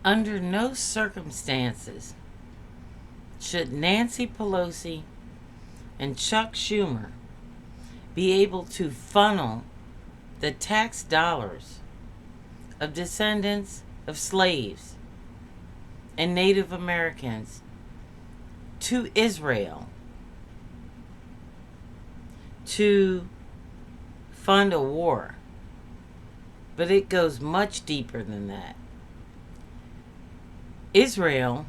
Under no circumstances should Nancy Pelosi and Chuck Schumer be able to funnel the tax dollars of descendants of slaves and Native Americans to Israel to fund a war. But it goes much deeper than that. Israel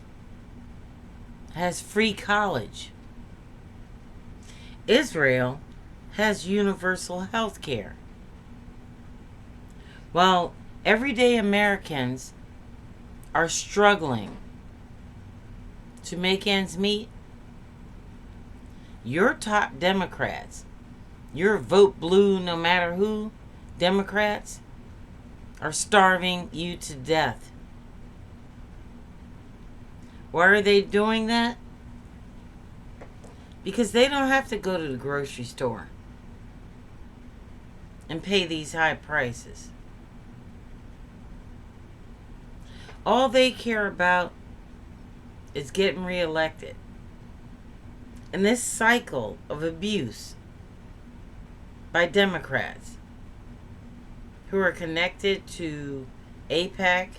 has free college. Israel has universal health care. While everyday Americans are struggling to make ends meet, your top Democrats, your vote blue no matter who Democrats, are starving you to death. Why are they doing that? Because they don't have to go to the grocery store and pay these high prices. All they care about is getting reelected. And this cycle of abuse by Democrats who are connected to Aipac,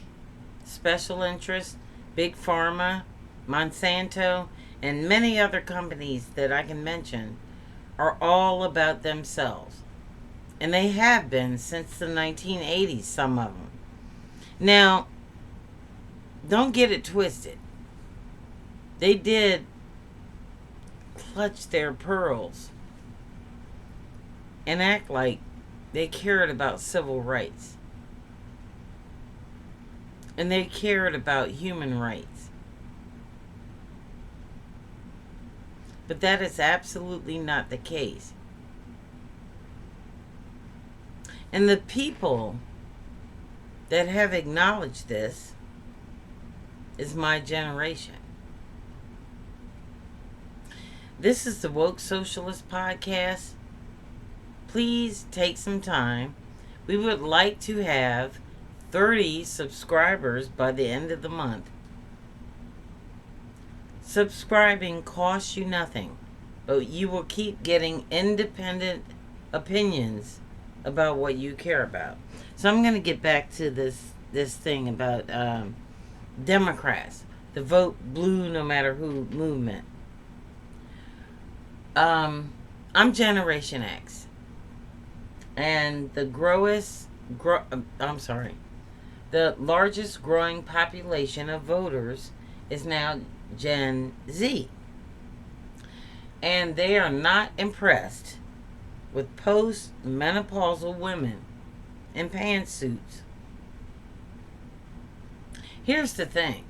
special interests, Big Pharma, Monsanto, and many other companies that I can mention are all about themselves. And they have been since the 1980s, some of them. Now, don't get it twisted. They did clutch their pearls and act like they cared about civil rights. And they cared about human rights. But that is absolutely not the case. And the people that have acknowledged this is my generation. This is the Woke Socialist Podcast. Please take some time. We would like to have 30 subscribers by the end of the month. Subscribing costs you nothing, but you will keep getting independent opinions about what you care about. So I'm going to get back to this thing about Democrats, the vote blue no matter who movement. I'm Generation X, and the largest growing population of voters is now Gen Z. And they are not impressed with post-menopausal women in pantsuits. Here's the thing.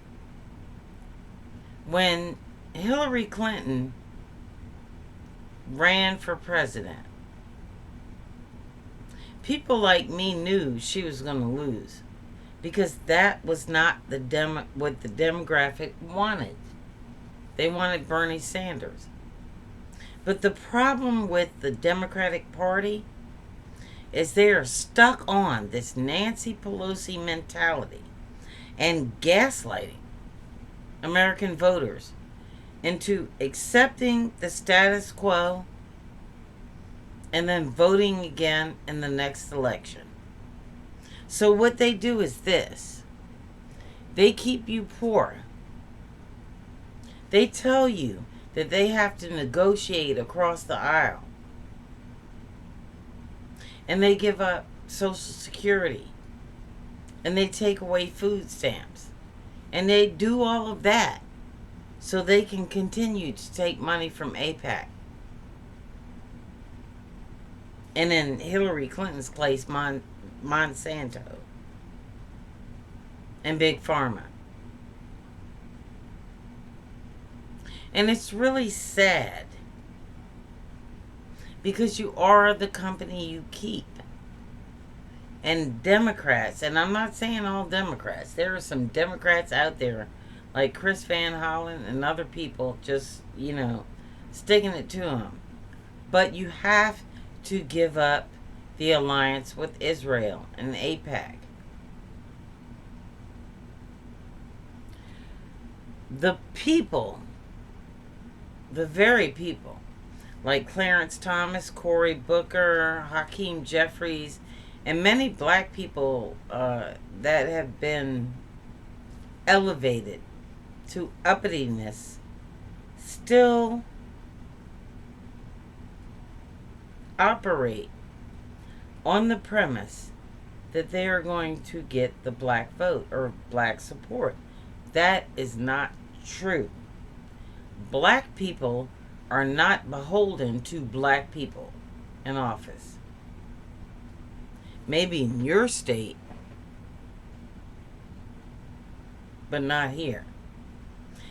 When Hillary Clinton ran for president, people like me knew she was going to lose, because that was not what the demographic wanted. They wanted Bernie Sanders. But the problem with the Democratic Party is they are stuck on this Nancy Pelosi mentality and gaslighting American voters into accepting the status quo and then voting again in the next election. So what they do is this. They keep you poor. They tell you that they have to negotiate across the aisle. And they give up Social Security. And they take away food stamps. And they do all of that so they can continue to take money from Aipac. And in Hillary Clinton's case, Monsanto and Big Pharma. And it's really sad, because you are the company you keep. And Democrats, and I'm not saying all Democrats, there are some Democrats out there like Chris Van Hollen and other people just, sticking it to them. But you have to give up the alliance with Israel and Aipac. The people, the very people, like Clarence Thomas, Cory Booker, Hakeem Jeffries, and many black people that have been elevated to uppityness, still operate on the premise that they are going to get the black vote or black support. That is not true. Black people are not beholden to black people in office. Maybe in your state, but not here.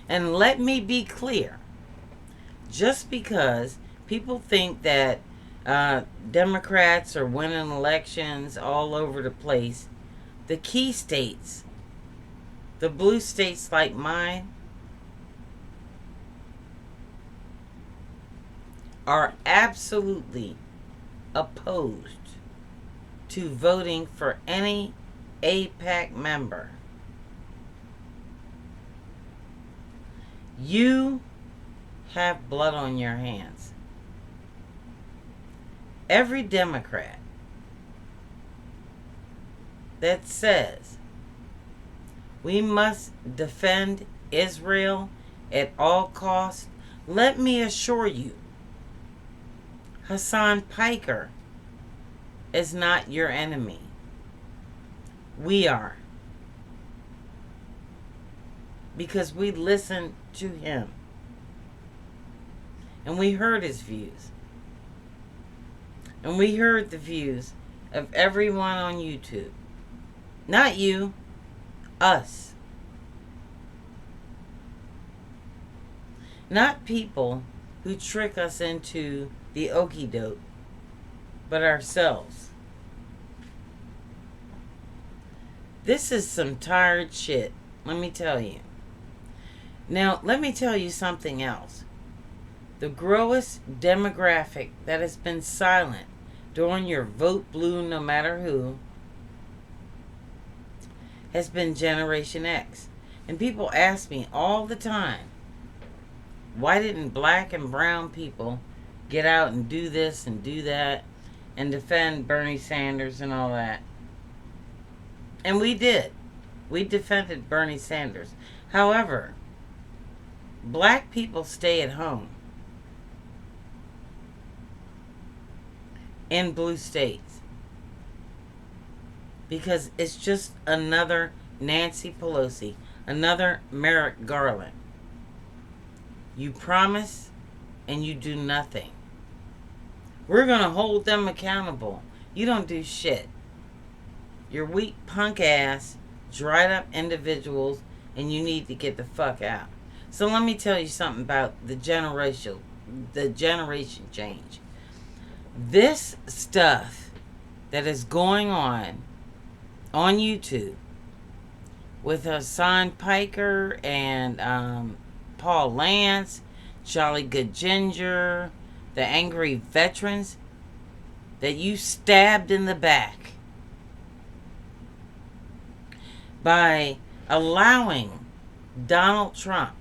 And let me be clear, just because people think that Democrats are winning elections all over the place, the key states, the blue states like mine, are absolutely opposed to voting for any Aipac member. You have blood on your hands. Every Democrat that says we must defend Israel at all costs, let me assure you, Hassan Piker is not your enemy. We are. Because we listened to him. And we heard his views. And we heard the views of everyone on YouTube. Not you, us. Not people who trick us into the okie doke, but ourselves. This is some tired shit, let me tell you. Now, let me tell you something else. The grossest demographic that has been silent during your vote blue no matter who has been Generation X. And people ask me all the time, why didn't black and brown people get out and do this and do that and defend Bernie Sanders and all that? And we did. We defended Bernie Sanders. However, black people stay at home in blue states because it's just another Nancy Pelosi, another Merrick Garland. You promise and you do nothing. We're going to hold them accountable. You don't do shit. You're weak punk ass, dried up individuals, and you need to get the fuck out. So let me tell you something about the generation change. This stuff that is going on YouTube with Hassan Piker and Paul Lance, Jolly Good Ginger, the angry veterans that you stabbed in the back by allowing Donald Trump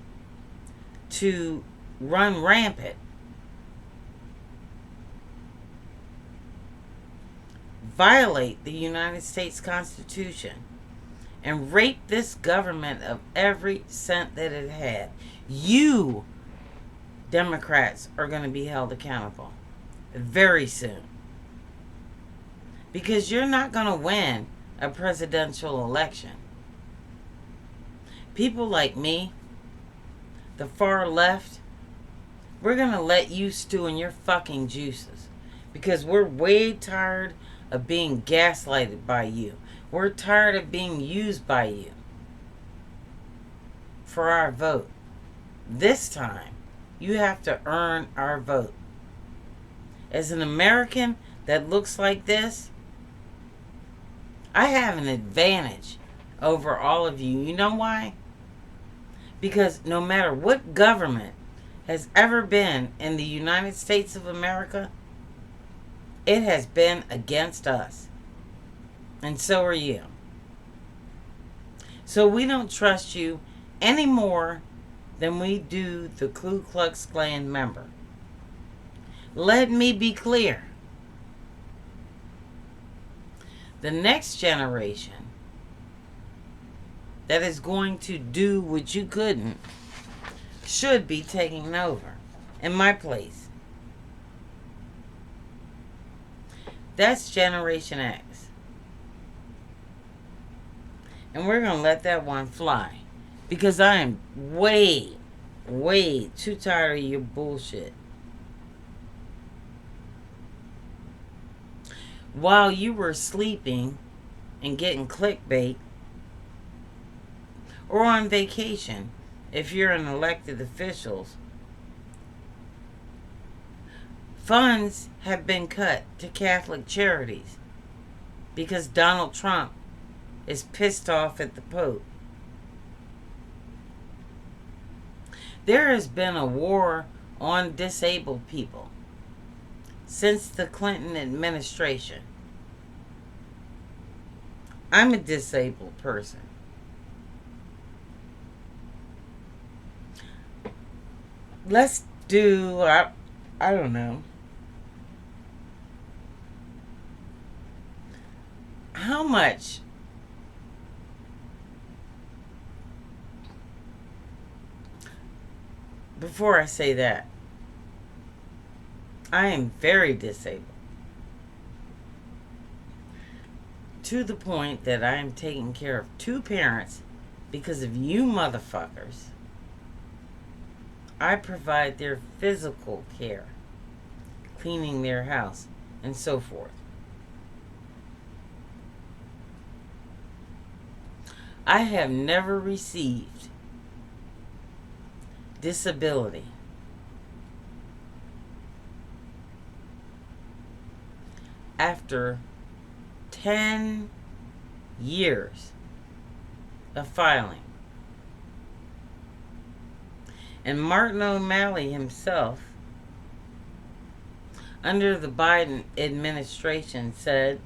to run rampant, violate the United States Constitution, and rape this government of every cent that it had. You, Democrats, are going to be held accountable very soon. Because you're not going to win a presidential election. People like me, the far left, we're going to let you stew in your fucking juices. Because we're way tired of being gaslighted by you. We're tired of being used by you for our vote. This time, you have to earn our vote. As an American that looks like this, I have an advantage over all of you. You know why? Because no matter what government has ever been in the United States of America, it has been against us. And so are you. So we don't trust you any more than we do the Ku Klux Klan member. Let me be clear. The next generation that is going to do what you couldn't should be taking over in my place. That's Generation X. And we're going to let that one fly. Because I am way, way too tired of your bullshit. While you were sleeping and getting clickbait, or on vacation, if you're an elected officials, funds have been cut to Catholic charities because Donald Trump is pissed off at the Pope. There has been a war on disabled people since the Clinton administration. I'm a disabled person. Let's do, I don't know. How much before I say that, I am very disabled. To the point that I am taking care of 2 parents because of you motherfuckers. I provide their physical care, cleaning their house, and so forth. I have never received disability. After 10 years of filing. And Martin O'Malley himself, under the Biden administration, said,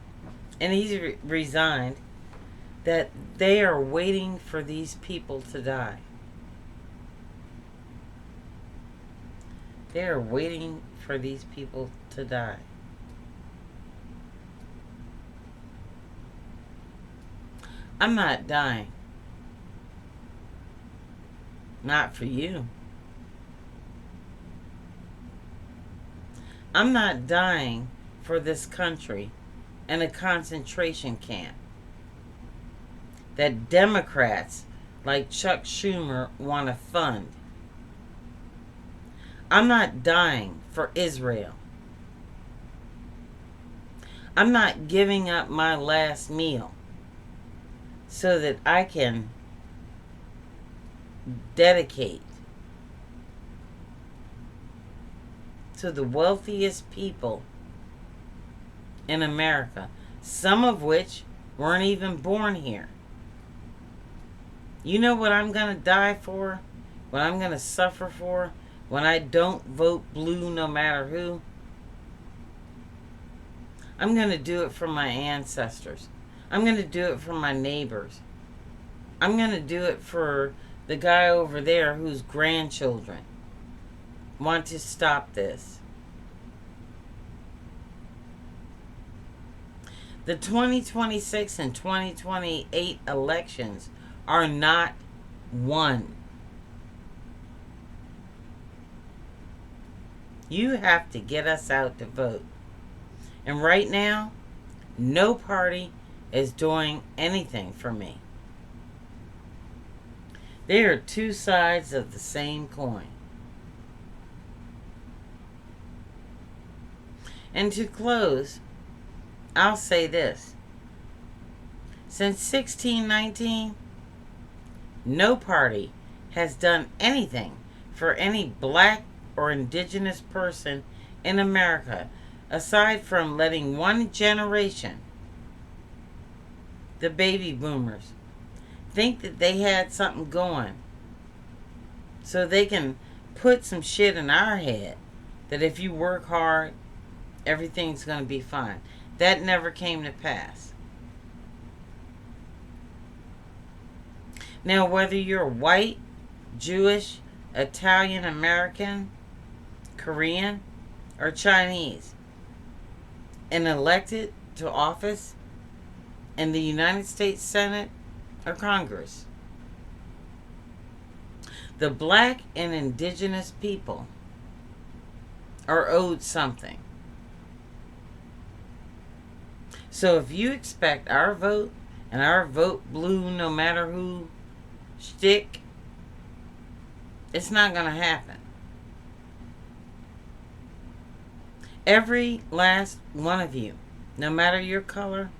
and he's resigned, that they are waiting for these people to die. They are waiting for these people to die. I'm not dying. Not for you. I'm not dying for this country in a concentration camp that Democrats like Chuck Schumer want to fund. I'm not dying for Israel. I'm not giving up my last meal so that I can dedicate to the wealthiest people in America, some of which weren't even born here. You know what I'm going to die for? What I'm going to suffer for? When I don't vote blue no matter who? I'm going to do it for my ancestors. I'm going to do it for my neighbors. I'm going to do it for the guy over there whose grandchildren want to stop this. The 2026 and 2028 elections are not won. You have to get us out to vote. And right now, no party is doing anything for me. They are 2 sides of the same coin. And to close, I'll say this. Since 1619, no party has done anything for any black or indigenous person in America aside from letting one generation, the baby boomers, think that they had something going so they can put some shit in our head that if you work hard, everything's going to be fine. That never came to pass. Now, whether you're white, Jewish, Italian American, Korean, or Chinese, and elected to office in the United States Senate or Congress. The black and indigenous people are owed something. So if you expect our vote, and our vote blue no matter who shtick, it's not going to happen. Every last one of you, no matter your color,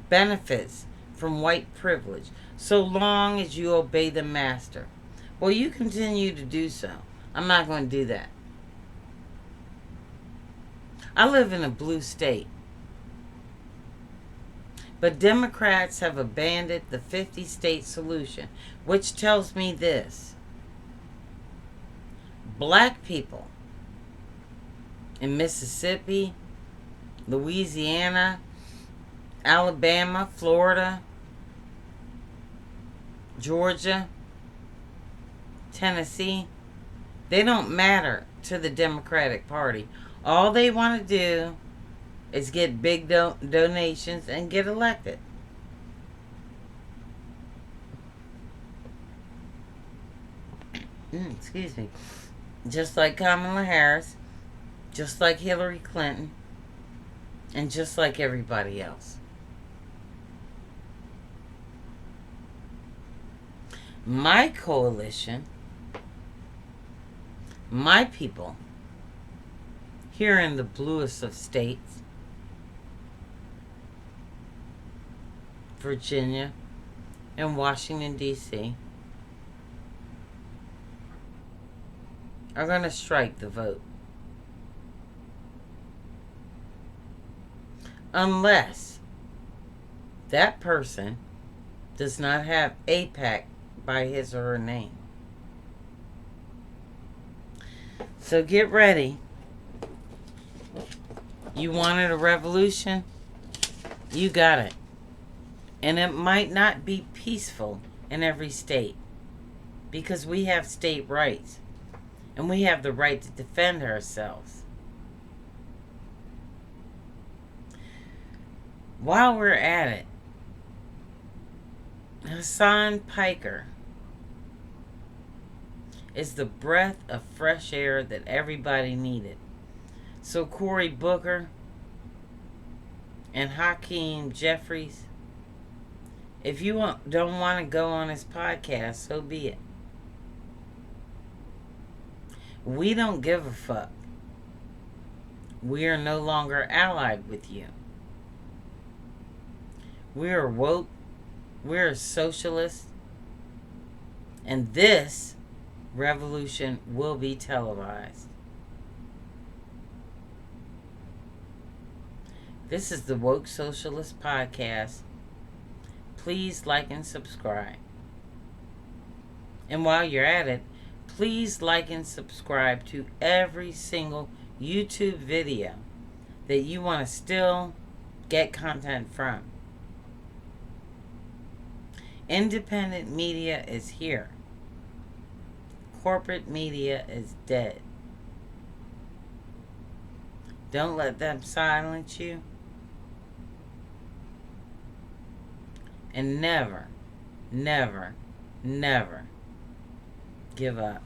benefits from white privilege so long as you obey the master. Well, you continue to do so. I'm not going to do that. I live in a blue state. But Democrats have abandoned the 50-state solution, which tells me this. Black people in Mississippi, Louisiana, Alabama, Florida, Georgia, Tennessee, they don't matter to the Democratic Party. All they want to do is get big donations and get elected. Excuse me. Just like Kamala Harris, just like Hillary Clinton, and just like everybody else. My coalition, my people, here in the bluest of states, Virginia and Washington, D.C., are going to strike the vote. Unless that person does not have Aipac by his or her name. So get ready. You wanted a revolution? You got it. And it might not be peaceful in every state, because we have state rights and we have the right to defend ourselves. While we're at it, Hassan Piker is the breath of fresh air that everybody needed. So Cory Booker and Hakeem Jeffries, if you don't want to go on his podcast, so be it. We don't give a fuck. We are no longer allied with you. We are woke. We are socialists. And this revolution will be televised. This is the Woke Socialist Podcast. Please like and subscribe. And while you're at it, please like and subscribe to every single YouTube video that you want to still get content from. Independent media is here. Corporate media is dead. Don't let them silence you. And never, never, never give up.